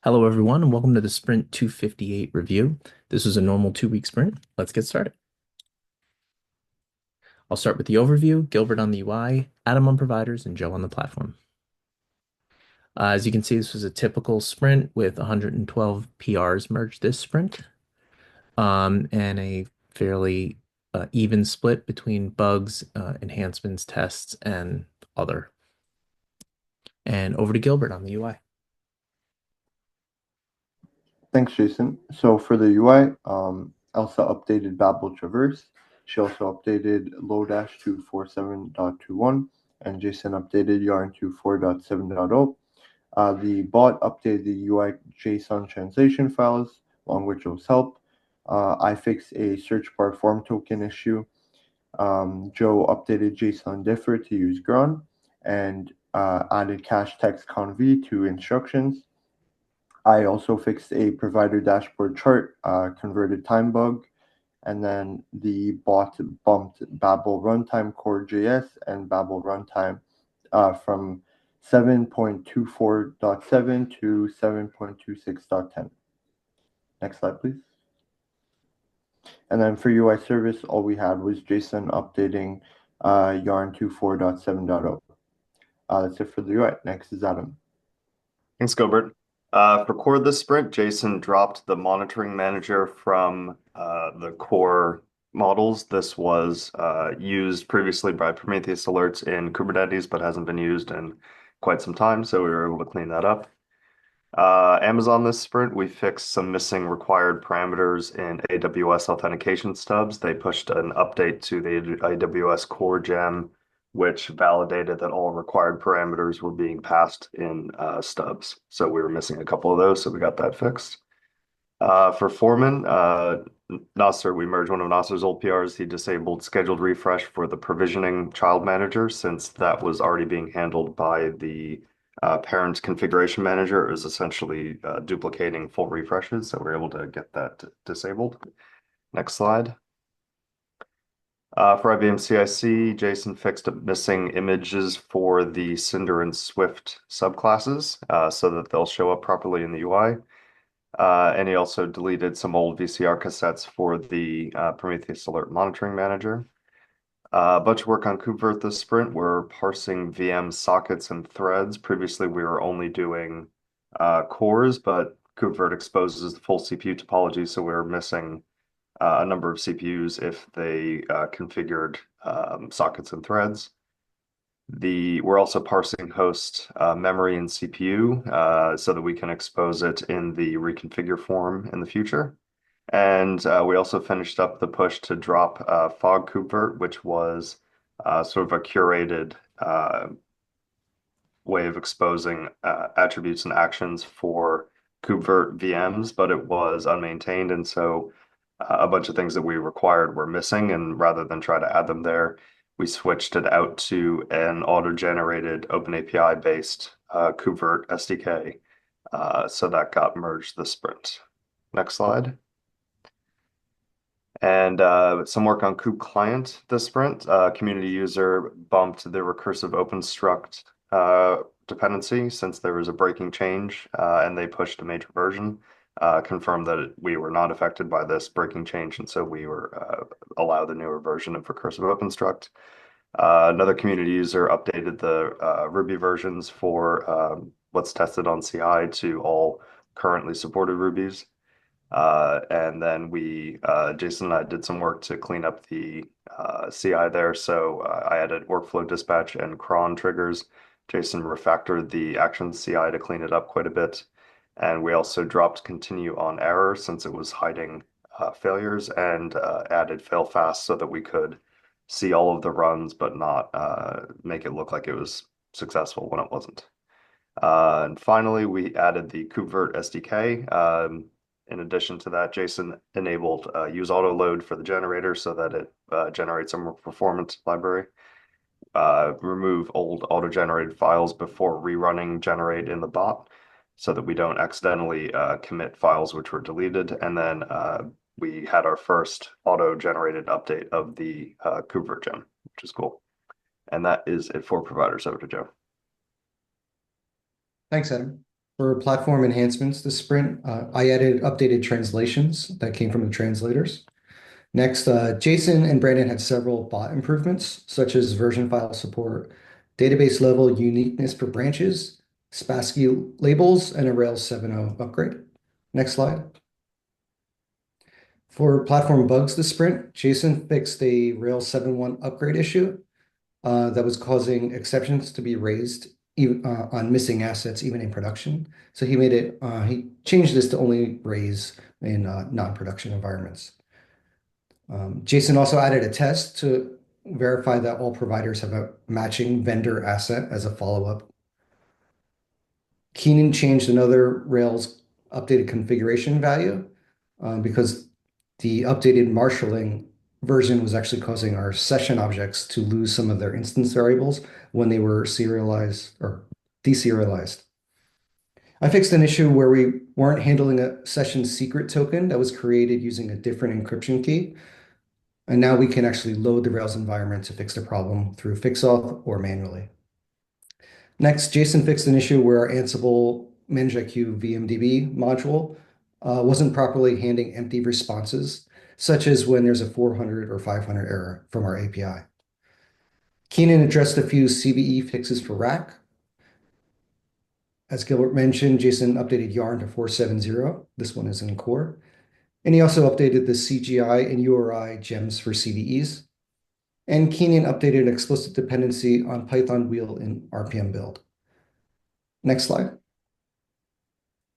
Hello, everyone, and welcome to the Sprint 258 review. This is a normal 2-week sprint. Let's get started. I'll start with the overview, Gilbert on the UI, Adam on providers, and Joe on the platform. As you can see, this was a typical sprint with 112 PRs merged this sprint, and a fairly even split between bugs, enhancements, tests, and other. And over to Gilbert on the UI. Thanks, Jason. So for the UI, Elsa updated Babel Traverse. She also updated Lodash to 4.7.21, and Jason updated Yarn to 4.7.0. The bot updated the UI JSON translation files, along with Joe's help. I fixed a search bar form token issue. Joe updated JSON differ to use Gron, and added cache text conv to instructions. I also fixed a provider dashboard chart, converted time bug, and then the bot bumped Babel runtime core.js and Babel runtime from 7.24.7 to 7.26.10. Next slide, please. And then for UI service, all we had was JSON updating Yarn to 4.7.0. That's it for the UI. Next is Adam. Thanks, Gilbert. For core this sprint, Jason dropped the monitoring manager from the core models. This was used previously by Prometheus alerts in Kubernetes, but hasn't been used in quite some time, so we were able to clean that up. Amazon this sprint, we fixed some missing required parameters in AWS authentication stubs. They pushed an update to the AWS core gem, which validated that all required parameters were being passed in stubs. So we were missing a couple of those, so we got that fixed. For Foreman, Nasser, we merged one of Nasser's old PRs. He disabled scheduled refresh for the provisioning child manager since that was already being handled by the parent configuration manager. It was essentially duplicating full refreshes, so we're able to get that disabled. Next slide. For IBM CIC, Jason fixed up missing images for the Cinder and Swift subclasses so that they'll show up properly in the UI. And he also deleted some old VCR cassettes for the Prometheus Alert Monitoring Manager. A bunch of work on KubeVirt this sprint. We're parsing VM sockets and threads. Previously, we were only doing cores, but KubeVirt exposes the full CPU topology, so we're missing a number of CPUs if they configured sockets and threads. We're also parsing host memory and CPU so that we can expose it in the reconfigure form in the future. And we also finished up the push to drop Fog KubeVirt, which was sort of a curated way of exposing attributes and actions for KubeVirt VMs, but it was unmaintained. And so a bunch of things that we required were missing. And rather than try to add them there, we switched it out to an auto-generated OpenAPI-based KubeVirt SDK. So that got merged this sprint. Next slide. And some work on kube client this sprint. Community user bumped the recursive OpenStruct dependency since there was a breaking change and they pushed a major version. Confirmed that we were not affected by this breaking change, and so we were allowed the newer version of recursive OpenStruct. Another community user updated the Ruby versions for what's tested on CI to all currently supported Rubies. And then Jason and I did some work to clean up the CI there. So I added workflow dispatch and cron triggers. Jason refactored the actions CI to clean it up quite a bit. And we also dropped continue on error since it was hiding failures and added fail fast so that we could see all of the runs but not make it look like it was successful when it wasn't. And finally, we added the KubeVirt SDK. In addition to that, Jason enabled use auto load for the generator so that it generates a more performant library. Remove old auto-generated files before rerunning generate in the bot so that we don't accidentally commit files which were deleted. And then we had our first auto-generated update of the KubeVirt gem, which is cool. And that is it for providers. Over to Joe. Thanks, Adam. For platform enhancements this sprint, I added updated translations that came from the translators. Next, Jason and Brandon had several bot improvements, such as version file support, database level uniqueness for branches, Spassky labels, and a Rails 7.0 upgrade. Next slide. For platform bugs this sprint, Jason fixed a Rails 7.1 upgrade issue that was causing exceptions to be raised on missing assets, even in production. So he changed this to only raise in non-production environments. Jason also added a test to verify that all providers have a matching vendor asset as a follow-up. Keenan changed another Rails updated configuration value because the updated marshalling version was actually causing our session objects to lose some of their instance variables when they were serialized or deserialized. I fixed an issue where we weren't handling a session secret token that was created using a different encryption key. And now we can actually load the Rails environment to fix the problem through Fixauth or manually. Next, Jason fixed an issue where our Ansible ManageIQ VMDB module wasn't properly handling empty responses, such as when there's a 400 or 500 error from our API. Keenan addressed a few CVE fixes for Rack. As Gilbert mentioned, Jason updated Yarn to 4.7.0. This one is in core. And he also updated the CGI and URI gems for CVEs. And Keenan updated an explicit dependency on Python wheel in RPM build. Next slide.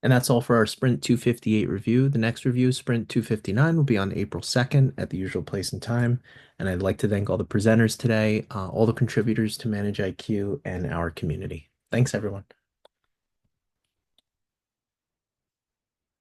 And that's all for our Sprint 258 review. The next review, Sprint 259, will be on April 2nd at the usual place and time. And I'd like to thank all the presenters today, all the contributors to ManageIQ, and our community. Thanks, everyone.